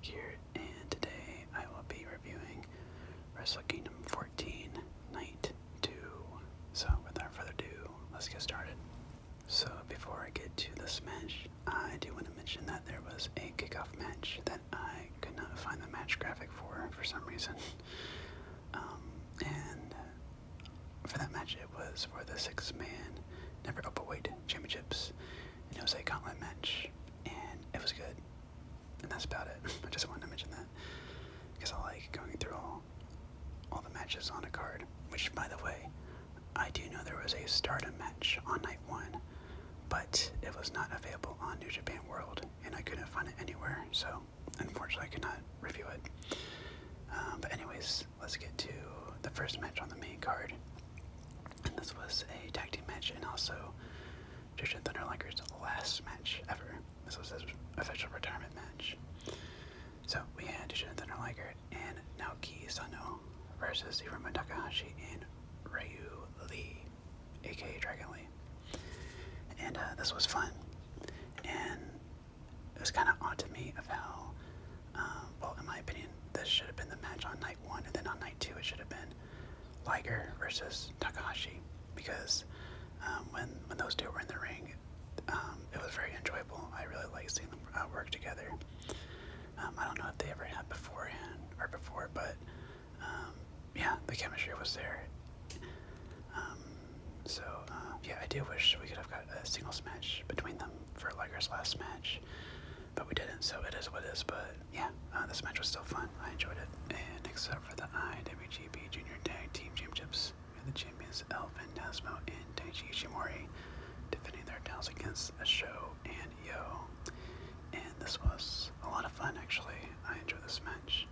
Mike here, and today I will be reviewing Wrestle Kingdom 14, Night 2. So, without further ado, let's get started. So, before I get to this match, I do want to mention that there was a kickoff match that I could not find the match graphic for some reason. And for that match, it was for the 6-man Never Openweight Championships, and it was a gauntlet match, and it was good. And that's about it. I just wanted to mention that because I like going through all the matches on a card. Which, by the way, I do know there was a Stardom match on night 1, but it was not available on New Japan World, and I couldn't find it anywhere. So, unfortunately, I could not review it. But anyways, let's get to the first match on the main card. And this was a tag team match, and also Jushin Thunder Liger's last match ever. This was his official retirement match. So we had Jushin Thunder Liger and Naoki Sano versus Hiromu Takahashi and Ryu Lee, aka Dragon Lee. And this was fun. And it was kind of odd to me of how, well, in my opinion, this should have been the match on night 1, and then on night 2 it should have been Liger versus Takahashi, because when those two were in the ring, it was very enjoyable. I really like seeing them work together. I don't know if they ever had before, but yeah, the chemistry was there. Yeah, I do wish we could have got a singles match between them for Liger's last match, but we didn't, so it is what it is. But yeah, this match was still fun. I enjoyed it. And next up for the IWGP Junior Tag Team Championships, we had the champions El Phantasmo and Taiji Ishimori defending their titles against Show and Yo. And this was a lot of fun, actually. I enjoyed this match.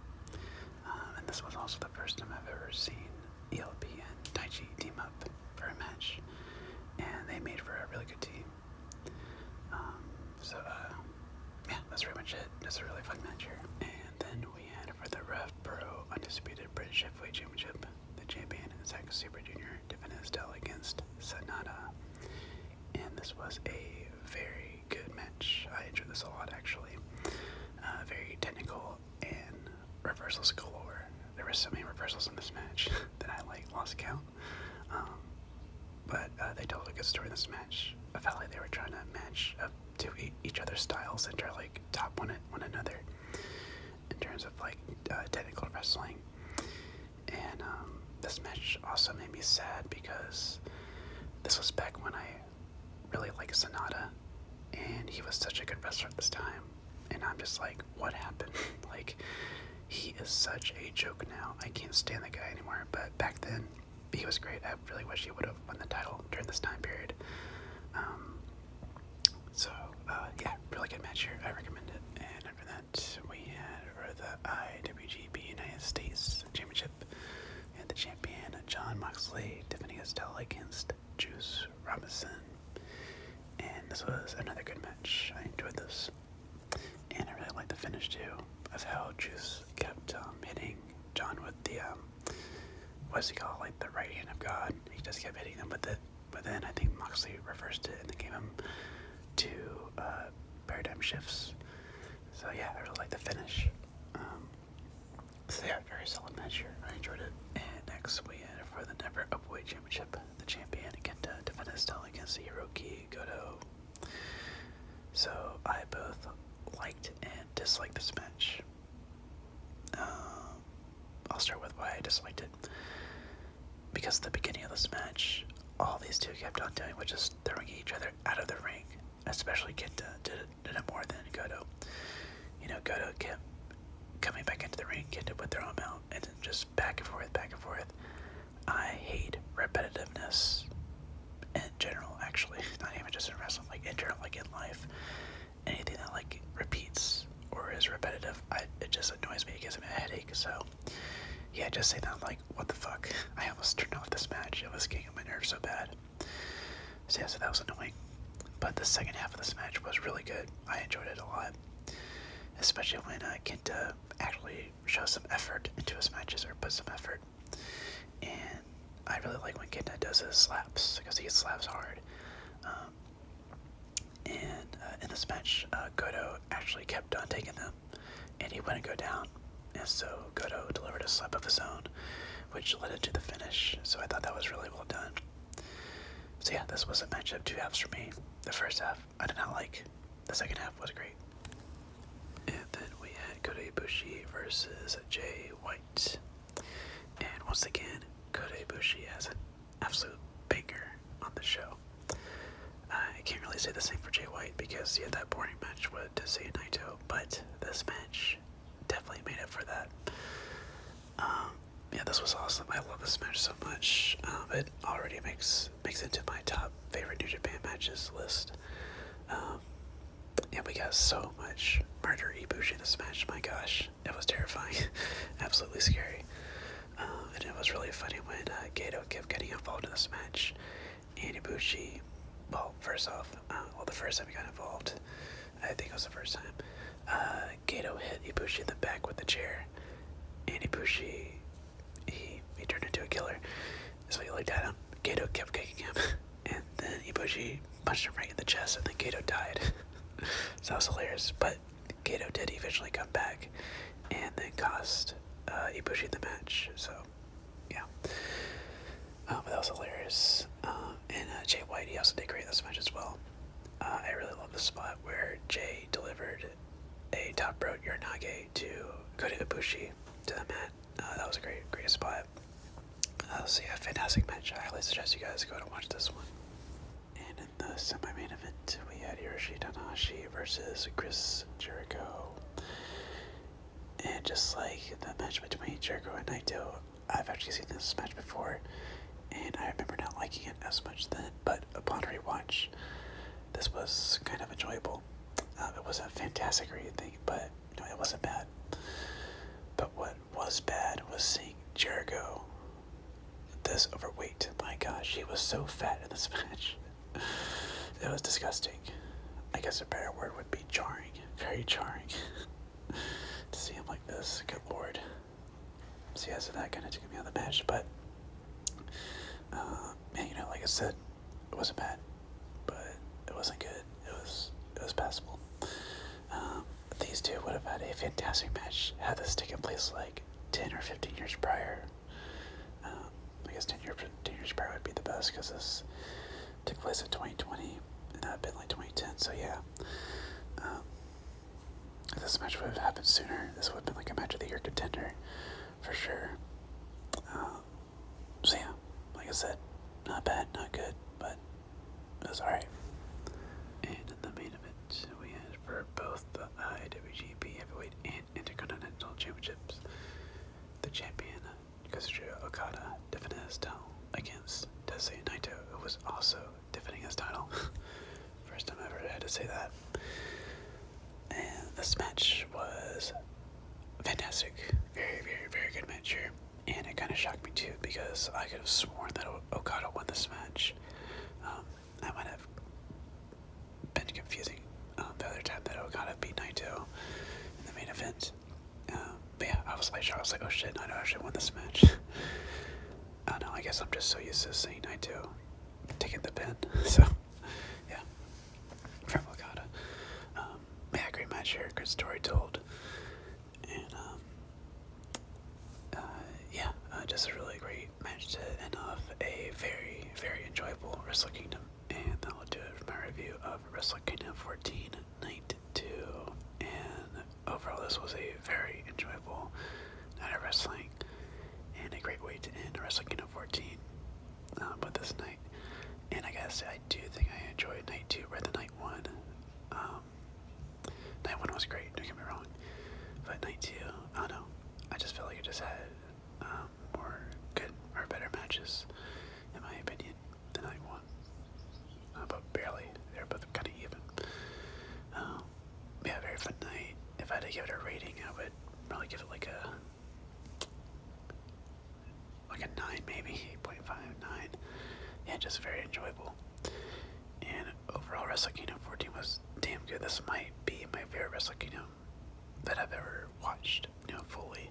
And this was also the first time I've ever seen ELP and Taiji team up for a match. And they made for a really good team. Yeah, that's pretty much it. Just a really fun match here. And then we had for the Rev Pro Undisputed British Heavyweight Championship, the champion Zack Sabre Jr. defended his title against Sanada. And this was a very good match. I enjoyed this a lot, actually. Very technical and reversals galore. There were so many reversals in this match that I lost count. But they told a good story in this match. I felt like they were trying to match up to each other's styles and try to top one another in terms of technical wrestling. And this match also made me sad because this was back when I really liked Sanada, and he was such a good wrestler at this time. And I'm just like, what happened? He is such a joke now. I can't stand the guy anymore. But back then, he was great. I really wish he would have won the title during this time period. Yeah, really good match here. I recommend it. And after that, we had for the IWGP United States Championship, and the champion Jon Moxley defending his title against Juice Robinson. And this was another good match. I enjoyed this. And I really liked the finish too, of how Juice kept hitting John with the what's he called, the right hand of God. He just kept hitting him with it, but then I think Moxley reversed it and then gave him 2 paradigm shifts. So yeah, I really like the finish. So yeah, very solid match here. I enjoyed it. And next we had for the Never Openweight Championship, the champion Kenta defended his title against Hiroki Goto. So I both liked and disliked this match. I'll start with why I disliked it. Because at the beginning of this match, all these two kept on doing was just throwing each other out of the ring. Especially Kenta did it more than Goto. Goto kept coming back into the ring, Kenta would throw him out, and then just back and forth, back and forth. I hate repetitiveness in general, actually. Not even just in wrestling, in general, in life. Anything that repeats or is repetitive, it just annoys me. It gives me a headache. So yeah, just say that what the fuck. I almost turned off this match. It was getting on my nerves so bad. So yeah, so that was annoying. But the second half of this match was really good. I enjoyed it a lot. Especially when Kenta actually shows some effort into his matches, or puts some effort. And I really like when Kenta does his slaps, because he slaps hard. And in this match, Goto actually kept on taking them, and he wouldn't go down. And so Goto delivered a slap of his own, which led into the finish. So I thought that was really well done. So yeah, this was a match of two halves for me. The first half I did not like. The second half was great. And then we had Kota Ibushi versus Jay White. And once again, Kota Ibushi has an absolute banger on the show. I can't really say the same for Jay White because he had that boring match with Tetsuya Naito, but this match definitely made up for that. Yeah, this was awesome. I love this match so much. It already makes into my top favorite New Japan matches list. And we got so much murder Ibushi in this match. My gosh, it was terrifying. Absolutely scary. And it was really funny when Gedo kept getting involved in this match. And Ibushi, well, first off, the first time he got involved, I think it was the first time, Gedo hit Ibushi in the back with the chair. And Ibushi, he turned into a killer. So he looked at him. Gedo kept kicking him. And then Ibushi punched him right in the chest, and then Gedo died. So that was hilarious. But Gedo did eventually come back and then cost Ibushi the match. So, yeah. But that was hilarious. And Jay White, he also did great in this match as well. I really love the spot where Jay delivered a top rope Uranage to Kota Ibushi to the mat. That was a great spot. So yeah, fantastic match. I highly suggest you guys go and watch this one. And in the semi-main event, we had Hiroshi Tanahashi versus Chris Jericho. And just like the match between Jericho and Naito, I've actually seen this match before, and I remember not liking it as much then, but upon rewatch, this was kind of enjoyable. It wasn't fantastic or anything, but it wasn't bad. But what was bad was seeing Jericho this overweight. My gosh, he was so fat in this match. It was disgusting. I guess a better word would be jarring. Very jarring. To see him like this. Good lord. So yeah, so that kind of took me out of the match. But, man, like I said, it wasn't bad. But it wasn't good. It was passable. These two would have had a fantastic match had this taken place like 10 or 15 years prior. I guess 10 years prior would be the best because this took place in 2020 and that would have been like 2010. So yeah, if this match would have happened sooner, this would have been like a match of the year contender for sure. So yeah, like I said, not bad, not good, but it was alright. And in the main event, we had for both the IWGP Heavyweight and Intercontinental Championships, the champion Kazuchika Okada defended his title against Tetsuya Naito, who was also defending his title. First time I ever had to say that. And this match was fantastic. Very, very, very good match here. And it kind of shocked me too because I could have sworn that Okada won this match. I might have been confusing the other time that Okada beat Naito in the main event. But yeah, I was like, oh shit, Naito actually won this match. I don't know, I guess I'm just so used to seeing Naito taking the pin. So, yeah, from Okada. Yeah, great match here, good story told. And, just a really great match to end off a very, very enjoyable Wrestle Kingdom. And that will do it for my review of Wrestle Kingdom 14 Night 2. And overall, this was a very enjoyable night of wrestling and a great way to end Wrestle Kingdom 14 with this night. And I gotta say, I do think I enjoyed Night 2 rather than Night 1. Night 1 was great, don't get me wrong. But Night 2, I don't know. I just felt like it just had more good or better matches, in my opinion, than Night 1. But barely. They're both kind of even. Yeah, very fun night. If I had to give it a rating, I would probably give it like a 9, maybe 8.5, 9. Yeah, just very enjoyable. And overall, Wrestle Kingdom 14 was damn good. This might be my favorite Wrestle Kingdom that I've ever watched, fully.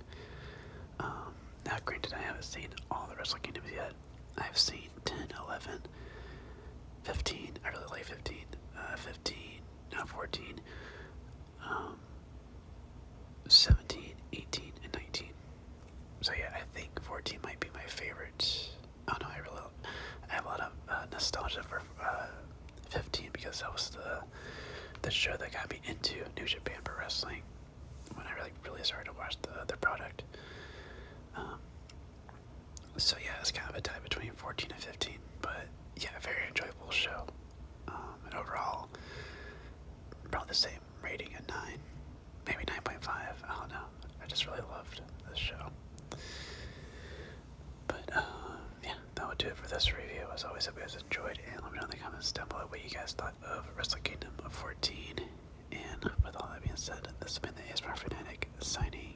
Now, granted, I haven't seen all the Wrestle Kingdoms yet. I've seen 10, 11, 15. I really like 15. 15, 14. 7 because that was the show that got me into New Japan Pro Wrestling when I really started to watch the product. So yeah, it's kind of a tie between 14 and 15, but yeah, very enjoyable show. And overall, probably the same rating at 9, maybe 9.5. I don't know. I just really loved this show. But yeah, that would do it for this review. As always, hope you guys enjoyed, and let me know in the comments down below what you guys thought of Wrestle Kingdom 14. And with all that being said, this has been the ASMR Fanatic signing